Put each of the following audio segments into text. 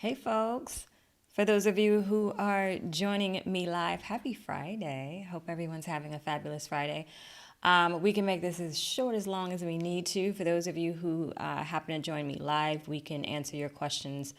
Hey, folks. For those of you who are joining me live, happy Friday. Hope everyone's having a fabulous Friday. We can make this as short as long as we need to. For those of you who happen to join me live, we can answer your questions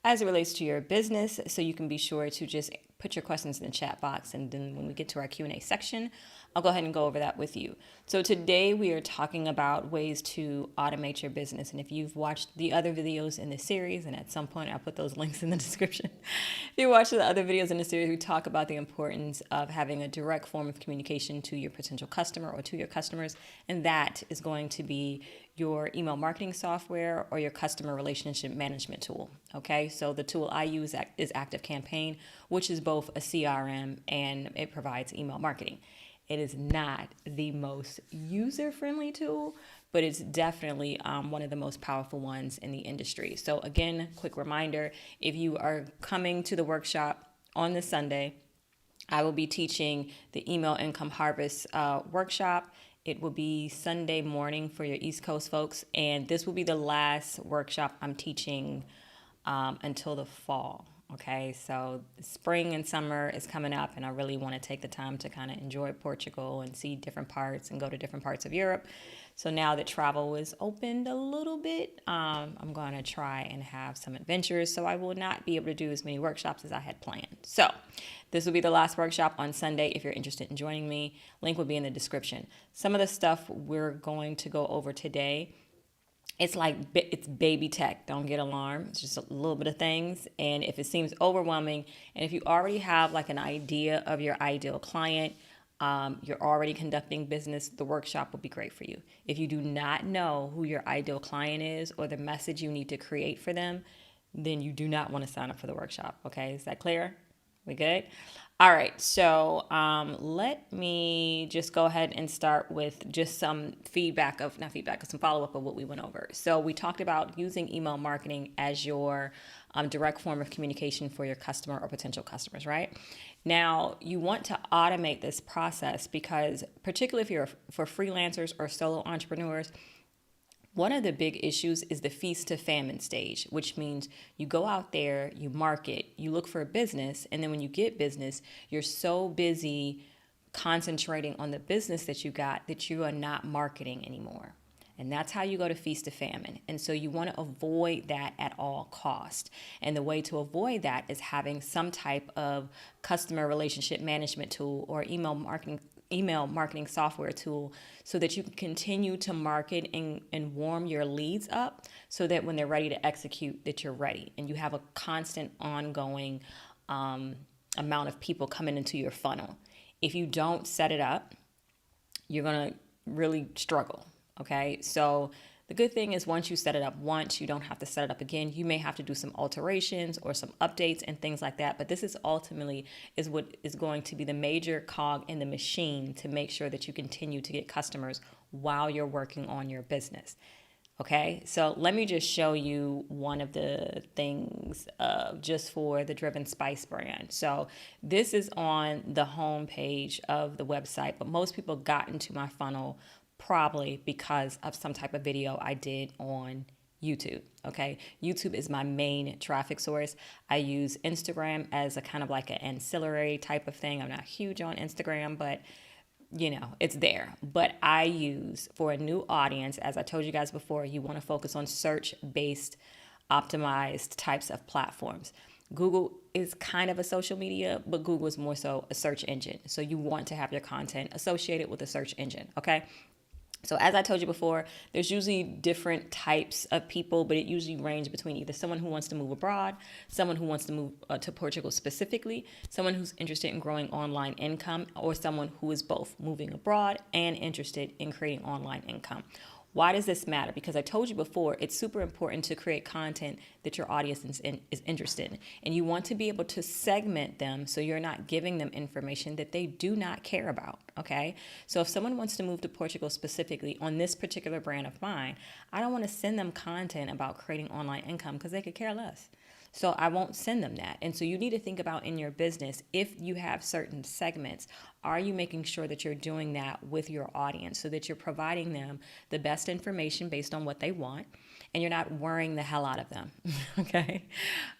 as it relates to your business. So you can be sure to just put your questions in the chat box. And then when we get to our Q&A section, I'll go ahead and go over that with you. So today we are talking about ways to automate your business. And if you've watched the other videos in this series, and at some point I'll put those links in the description. If you watch the other videos in the series, we talk about the importance of having a direct form of communication to your potential customer or to your customers. And that is going to be your email marketing software or your customer relationship management tool. Okay, so the tool I use is ActiveCampaign, which is both a CRM and it provides email marketing. It is not the most user-friendly tool, but it's definitely one of the most powerful ones in the industry. So again, quick reminder, if you are coming to the workshop on this Sunday, I will be teaching the Email Income Harvest workshop. It will be Sunday morning for your East Coast folks, and this will be the last workshop I'm teaching until the fall. Okay, so spring and summer is coming up, and I really want to take the time to kind of enjoy Portugal and see different parts and go to different parts of Europe. So now that travel is opened a little bit, I'm going to try and have some adventures. So I will not be able to do as many workshops as I had planned. So this will be the last workshop on Sunday. If you're interested in joining me, link will be in the description. Some of the stuff we're going to go over today, it's baby tech. Don't get alarmed. It's just a little bit of things. And if it seems overwhelming, and if you already have like an idea of your ideal client, you're already conducting business, the workshop will be great for you. If you do not know who your ideal client is or the message you need to create for them, then you do not want to sign up for the workshop. Okay, is that clear? We good? All right, so let me just go ahead and start with just some some follow-up of what we went over. So we talked about using email marketing as your direct form of communication for your customer or potential customers, right? Now, you want to automate this process because particularly if you're for freelancers or solo entrepreneurs, one of the big issues is the feast to famine stage, which means you go out there, you market, you look for a business, and then when you get business, you're so busy concentrating on the business that you got that you are not marketing anymore. And that's how you go to feast to famine. And so you want to avoid that at all cost. And the way to avoid that is having some type of customer relationship management tool or email marketing software tool so that you can continue to market and warm your leads up so that when they're ready to execute, that you're ready and you have a constant ongoing amount of people coming into your funnel. If you don't set it up, you're going to really struggle. Okay, so the good thing is once you set it up once, you don't have to set it up again. You may have to do some alterations or some updates and things like that. But this is ultimately is what is going to be the major cog in the machine to make sure that you continue to get customers while you're working on your business. Okay, so let me just show you one of the things just for the Driven Spice brand. So this is on the home page of the website, but most people got into my funnel probably because of some type of video I did on YouTube. Okay, YouTube is my main traffic source. I use Instagram as a kind of like an ancillary type of thing. I'm not huge on Instagram, but you know, it's there. But I use for a new audience, as I told you guys before, you want to focus on search-based optimized types of platforms. Google is kind of a social media, but Google is more so a search engine. So you want to have your content associated with a search engine, okay? So as I told you before, there's usually different types of people, but it usually ranges between either someone who wants to move abroad, someone who wants to move to Portugal specifically, someone who's interested in growing online income, or someone who is both moving abroad and interested in creating online income. Why does this matter? Because I told you before, it's super important to create content that your audience is interested in. And you want to be able to segment them so you're not giving them information that they do not care about, okay? So if someone wants to move to Portugal specifically on this particular brand of mine, I don't want to send them content about creating online income because they could care less. So I won't send them that. And so you need to think about in your business, if you have certain segments, are you making sure that you're doing that with your audience so that you're providing them the best information based on what they want? and you're not worrying the hell out of them. Okay.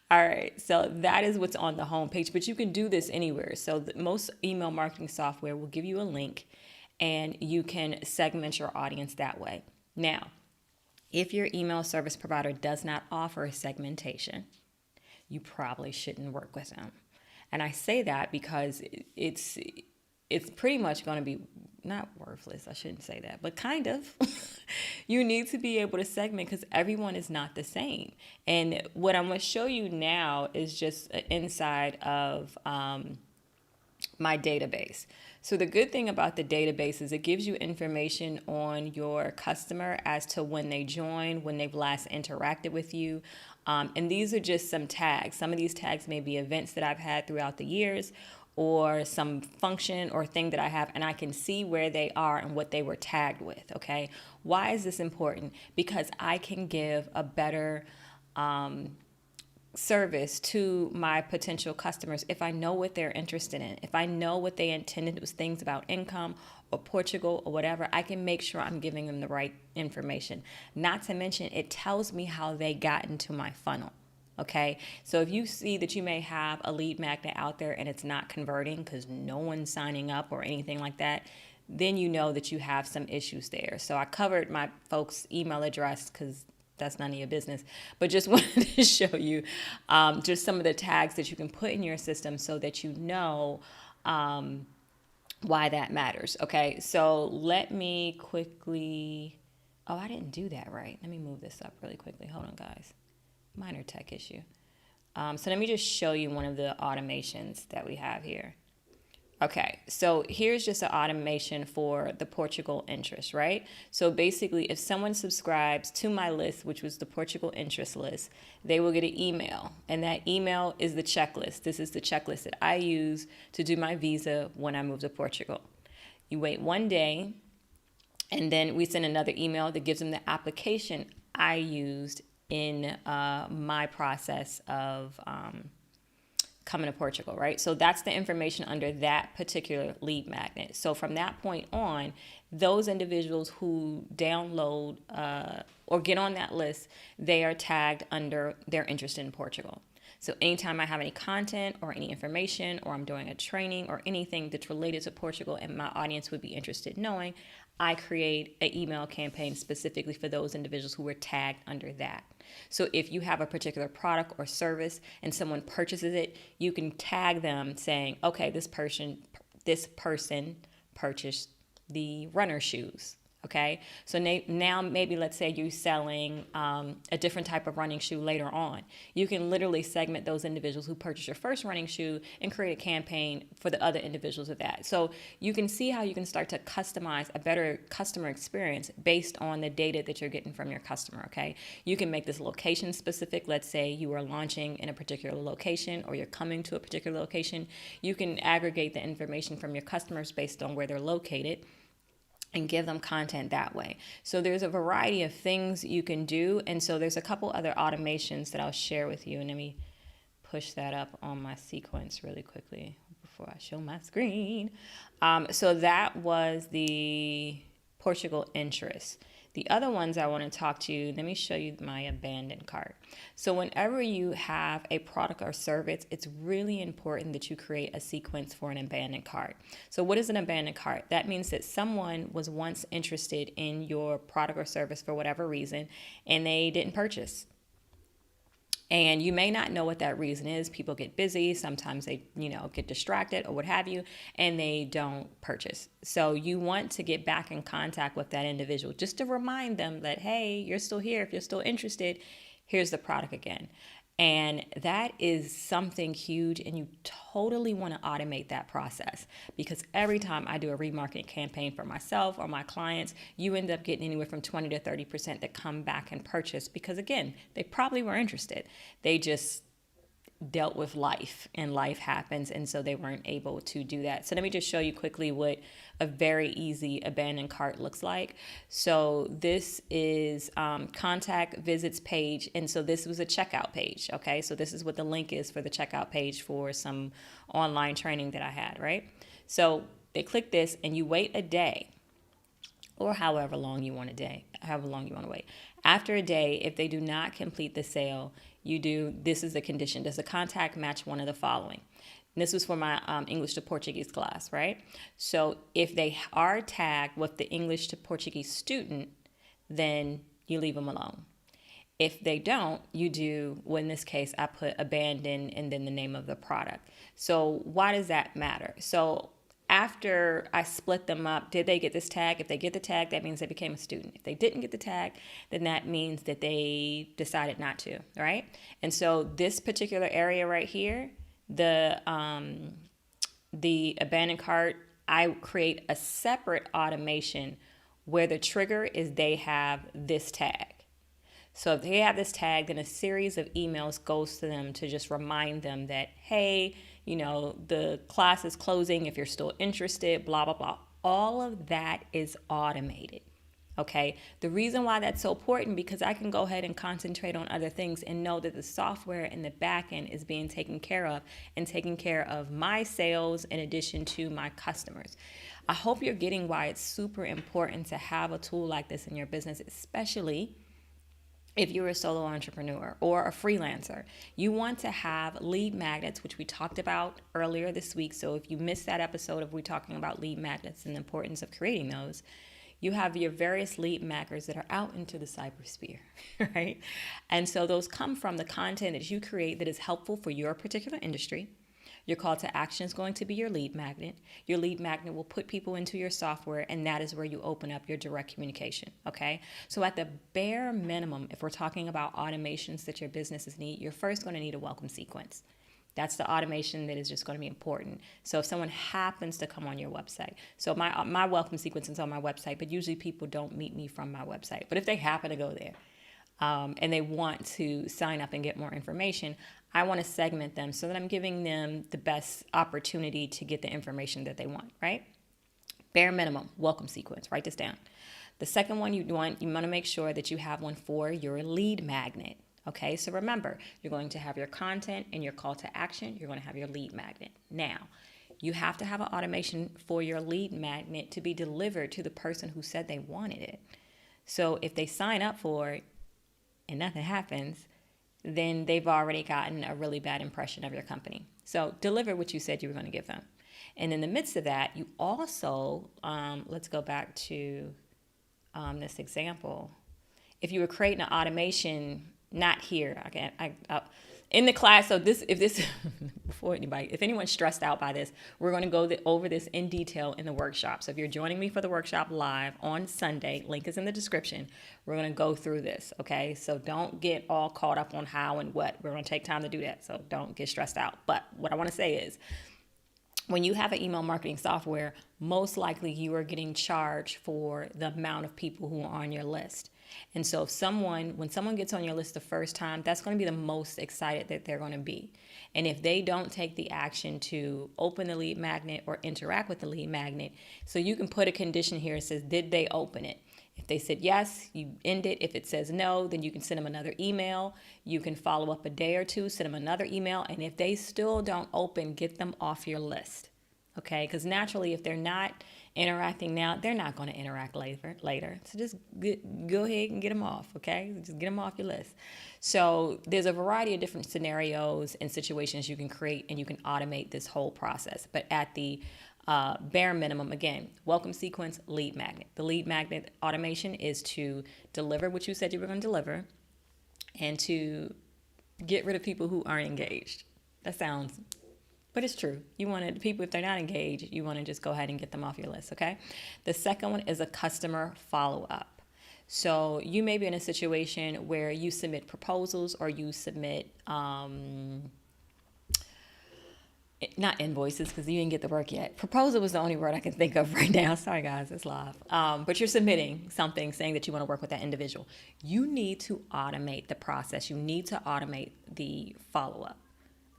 All right. So that is what's on the homepage, but you can do this anywhere. So most email marketing software will give you a link and you can segment your audience that way. Now, if your email service provider does not offer segmentation, you probably shouldn't work with them. And I say that because it's pretty much going to be not worthless. I shouldn't say that, but kind of. You need to be able to segment because everyone is not the same. And what I'm going to show you now is just an inside of my database. So the good thing about the database is it gives you information on your customer as to when they joined, when they've last interacted with you. And these are just some tags. Some of these tags may be events that I've had throughout the years or some function or thing that I have, and I can see where they are and what they were tagged with, okay? Why is this important? Because I can give a better service to my potential customers if I know what they're interested in. If I know what they intended was things about income or Portugal or whatever, I can make sure I'm giving them the right information. Not to mention, it tells me how they got into my funnel. Okay, so if you see that you may have a lead magnet out there and it's not converting because no one's signing up or anything like that, then you know that you have some issues there. So I covered my folks' email address because that's none of your business, but just wanted to show you just some of the tags that you can put in your system so that you know why that matters. Okay, so let me quickly, oh, I didn't do that right. Let me move this up really quickly. Hold on, guys. Minor tech issue. So let me just show you one of the automations that we have here. Okay, so here's just an automation for the Portugal interest, right? So basically, if someone subscribes to my list, which was the Portugal interest list, they will get an email. And that email is the checklist. This is the checklist that I use to do my visa when I move to Portugal. You wait one day, and then we send another email that gives them the application I used in my process of coming to Portugal, right? So that's the information under that particular lead magnet. So from that point on, those individuals who download or get on that list, they are tagged under their interest in Portugal. So anytime I have any content or any information or I'm doing a training or anything that's related to Portugal and my audience would be interested in knowing, I create an email campaign specifically for those individuals who were tagged under that. So if you have a particular product or service and someone purchases it, you can tag them saying, okay, this person purchased the runner shoes. Okay, so now maybe let's say you're selling a different type of running shoe later on. You can literally segment those individuals who purchased your first running shoe and create a campaign for the other individuals of that. So you can see how you can start to customize a better customer experience based on the data that you're getting from your customer, okay? You can make this location specific. Let's say you are launching in a particular location or you're coming to a particular location. You can aggregate the information from your customers based on where they're located and give them content that way. So there's a variety of things you can do. And so there's a couple other automations that I'll share with you. And let me push that up on my sequence really quickly before I show my screen. So that was the Portugal interest. The other ones I want to talk to you, let me show you my abandoned cart. So whenever you have a product or service, it's really important that you create a sequence for an abandoned cart. So what is an abandoned cart? That means that someone was once interested in your product or service for whatever reason, and they didn't purchase. And you may not know what that reason is. People get busy. Sometimes they, get distracted or what have you, and they don't purchase. So you want to get back in contact with that individual just to remind them that, hey, you're still here. If you're still interested, here's the product again. And that is something huge, and you totally want to automate that process, because every time I do a remarketing campaign for myself or my clients, you end up getting anywhere from 20 to 30% that come back and purchase because, again, they probably were interested. They just dealt with life, and life happens, and so they weren't able to do that. So let me just show you quickly what a very easy abandoned cart looks like. So this is contact visits page, and so this was a checkout page. Okay, so this is what the link is for the checkout page for some online training that I had, right? So they click this and you wait a day. or however long you want however long you want to wait. After a day, if they do not complete the sale, this is the condition. Does the contact match one of the following? And this was for my English to Portuguese class, right? So if they are tagged with the English to Portuguese student, then you leave them alone. If they don't, you do, well, in this case, I put abandon and then the name of the product. So why does that matter? So after I split them up, did they get this tag? If they get the tag, that means they became a student. If they didn't get the tag, then that means that they decided not to, right? And so this particular area right here, the abandoned cart, I create a separate automation where the trigger is they have this tag. So if they have this tag, then a series of emails goes to them to just remind them that, hey, the class is closing if you're still interested, blah, blah, blah. All of that is automated. Okay. The reason why that's so important, because I can go ahead and concentrate on other things and know that the software in the back end is being taken care of and taking care of my sales in addition to my customers. I hope you're getting why it's super important to have a tool like this in your business, especially if you're a solo entrepreneur or a freelancer. You want to have lead magnets, which we talked about earlier this week. So if you missed that episode of we talking about lead magnets and the importance of creating those, you have your various lead magnets that are out into the cybersphere, right? And so those come from the content that you create that is helpful for your particular industry. Your call to action is going to be your lead magnet. Your lead magnet will put people into your software, and that is where you open up your direct communication, okay? So at the bare minimum, if we're talking about automations that your businesses need, you're first going to need a welcome sequence. That's the automation that is just going to be important. So if someone happens to come on your website, so my welcome sequence is on my website, but usually people don't meet me from my website. But if they happen to go there, and they want to sign up and get more information, I want to segment them so that I'm giving them the best opportunity to get the information that they want, right? Bare minimum, welcome sequence. Write this down. The second one you want to make sure that you have one for your lead magnet. Okay, so remember, you're going to have your content and your call to action. You're going to have your lead magnet. Now, you have to have an automation for your lead magnet to be delivered to the person who said they wanted it. So if they sign up for it and nothing happens, then they've already gotten a really bad impression of your company. So deliver what you said you were going to give them. And in the midst of that, you also, let's go back to this example. If you were creating an automation, not here, in the class, so before anybody, if anyone's stressed out by this, we're going to go over this in detail in the workshop. So if you're joining me for the workshop live on Sunday, link is in the description. We're going to go through this, okay? So don't get all caught up on how and what. We're going to take time to do that, so don't get stressed out. But what I want to say is, when you have an email marketing software, most likely you are getting charged for the amount of people who are on your list. And so when someone gets on your list the first time, that's going to be the most excited that they're going to be. And if they don't take the action to open the lead magnet or interact with the lead magnet, so you can put a condition here that says, did they open it? If they said yes, you end it. If it says no, then you can send them another email. You can follow up a day or two, send them another email. And if they still don't open, get them off your list. Okay? Because naturally, if they're not interacting now, they're not going to interact later. So just go ahead and get them off, okay? Just get them off your list. So there's a variety of different scenarios and situations you can create, and you can automate this whole process. But at the bare minimum, again, welcome sequence, lead magnet. The lead magnet automation is to deliver what you said you were going to deliver and to get rid of people who aren't engaged. That sounds, but it's true. You want to, people, if they're not engaged, you want to just go ahead and get them off your list, okay? The second one is a customer follow-up. So you may be in a situation where you submit proposals or you submit, not invoices because you didn't get the work yet. Proposal was the only word I can think of right now. Sorry, guys, it's live. But you're submitting something saying that you want to work with that individual. You need to automate the process. You need to automate the follow-up.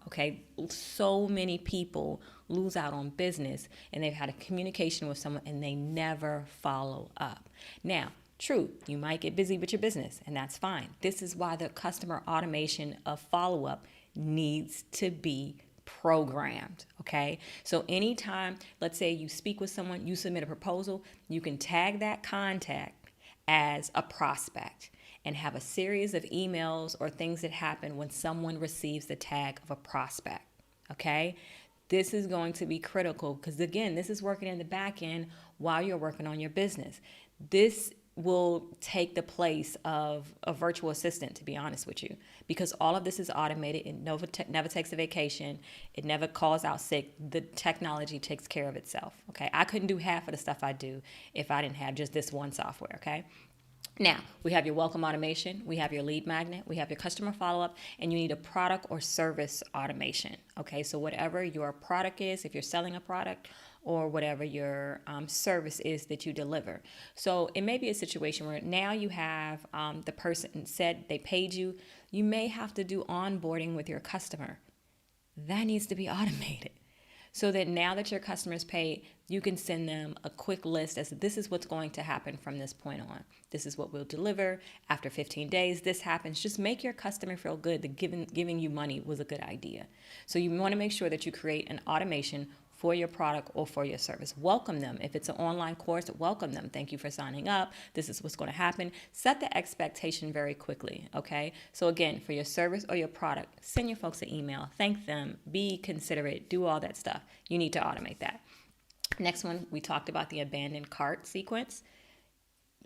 Okay, so many people lose out on business and they've had a communication with someone and they never follow up. Now, true, you might get busy with your business and that's fine. This is why the customer automation of follow-up needs to be programmed. Okay. So anytime, let's say you speak with someone, you submit a proposal, you can tag that contact as a prospect and have a series of emails or things that happen when someone receives the tag of a prospect. Okay. This is going to be critical because, again, this is working in the back end while you're working on your business. This will take the place of a virtual assistant, to be honest with you, because all of this is automated. It never takes a vacation. It never calls out sick. The technology takes care of itself. Okay. I couldn't do half of the stuff I do if I didn't have just this one software. Okay. Now, we have your welcome automation, we have your lead magnet, we have your customer follow-up, and you need a product or service automation. Okay, so whatever your product is, if you're selling a product, or whatever your service is that you deliver. So it may be a situation where now you have the person said they paid you. You may have to do onboarding with your customer. That needs to be automated, so that now that your customers paid, you can send them a quick list as this is what's going to happen from this point on. This is what we'll deliver. After 15 days, this happens. Just make your customer feel good that giving you money was a good idea. So you want to make sure that you create an automation for your product or for your service. Welcome them. If it's an online course, welcome them. Thank you for signing up. This is what's going to happen. Set the expectation very quickly, okay? So again, for your service or your product, send your folks an email. Thank them. Be considerate. Do all that stuff. You need to automate that. Next one, we talked about the abandoned cart sequence.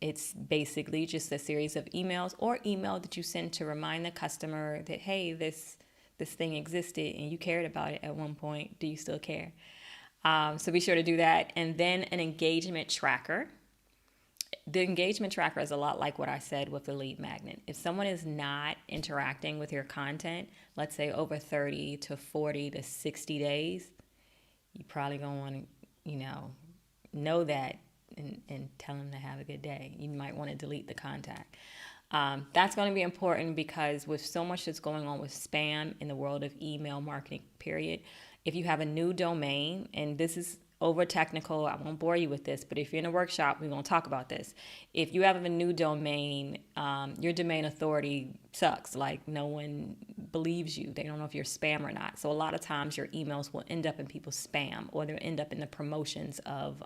It's basically just a series of emails or email that you send to remind the customer that, hey, this thing existed and you cared about it at one point. Do you still care? So be sure to do that. And then an engagement tracker. The engagement tracker is a lot like what I said with the lead magnet. If someone is not interacting with your content, let's say over 30 to 40 to 60 days, you probably going to want to, know that and tell them to have a good day. You might want to delete the contact. That's going to be important because with so much that's going on with spam in the world of email marketing, period, if you have a new domain, and this is over technical, I won't bore you with this, but if you're in a workshop, we're going to talk about this. If you have a new domain, your domain authority sucks. Like no one believes you. They don't know if you're spam or not. So a lot of times your emails will end up in people's spam, or they'll end up in the promotions of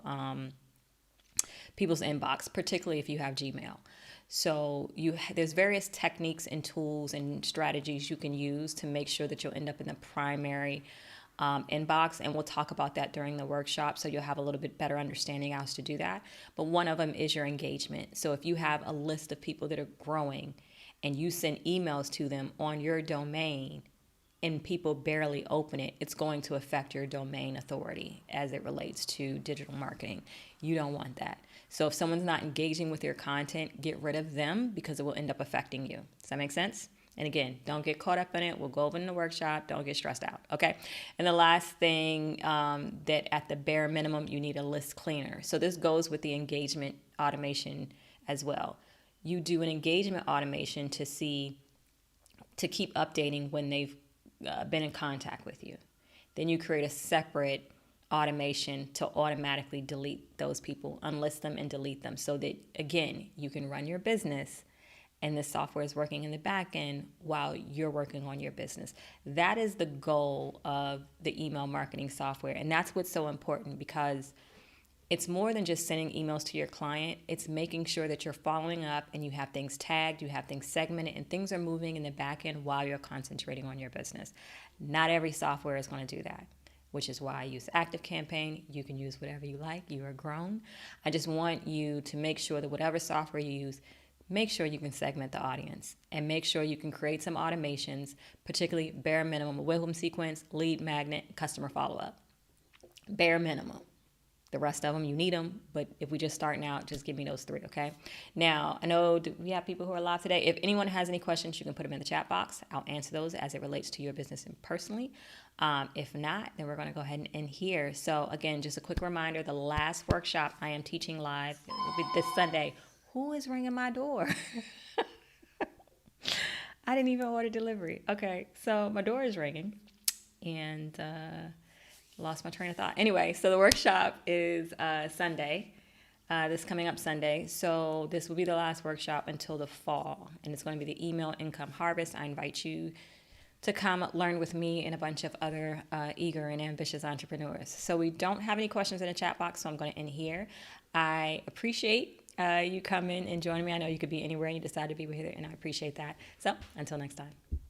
people's inbox, particularly if you have Gmail. So there's various techniques and tools and strategies you can use to make sure that you'll end up in the primary inbox, and we'll talk about that during the workshop, so you'll have a little bit better understanding how to do that. But one of them is your engagement. So if you have a list of people that are growing and you send emails to them on your domain and people barely open it, it's going to affect your domain authority as it relates to digital marketing. You don't want that. So if someone's not engaging with your content, get rid of them because it will end up affecting you. Does that make sense? And again, don't get caught up in it. We'll go over in the workshop. Don't get stressed out, okay? And the last thing, that at the bare minimum, you need a list cleaner. So this goes with the engagement automation as well. You do an engagement automation to keep updating when they've been in contact with you. Then you create a separate automation to automatically delete those people, unlist them and delete them, so that, again, you can run your business and the software is working in the back end while you're working on your business. That is the goal of the email marketing software. And that's what's so important, because it's more than just sending emails to your client. It's making sure that you're following up and you have things tagged, you have things segmented, and things are moving in the back end while you're concentrating on your business. Not every software is going to do that, which is why I use ActiveCampaign. You can use whatever you like. You are grown. I just want you to make sure that whatever software you use, make sure you can segment the audience and make sure you can create some automations, particularly bare minimum, welcome sequence, lead magnet, customer follow-up. Bare minimum. The rest of them, you need them, but if we just starting out, just give me those three, okay? Now, I know we have people who are live today. If anyone has any questions, you can put them in the chat box. I'll answer those as it relates to your business and personally. If not, then we're going to go ahead and end here. So again, just a quick reminder, the last workshop I am teaching live will be this Sunday. Who is ringing my door? I didn't even order delivery. Okay, so my door is ringing, and lost my train of thought. Anyway, so the workshop is Sunday, this coming up Sunday. So this will be the last workshop until the fall, and it's going to be the email income harvest. I invite you to come learn with me and a bunch of other eager and ambitious entrepreneurs. So we don't have any questions in the chat box, so I'm going to end here. I appreciate you coming and joining me. I know you could be anywhere and you decided to be here, and I appreciate that. So until next time.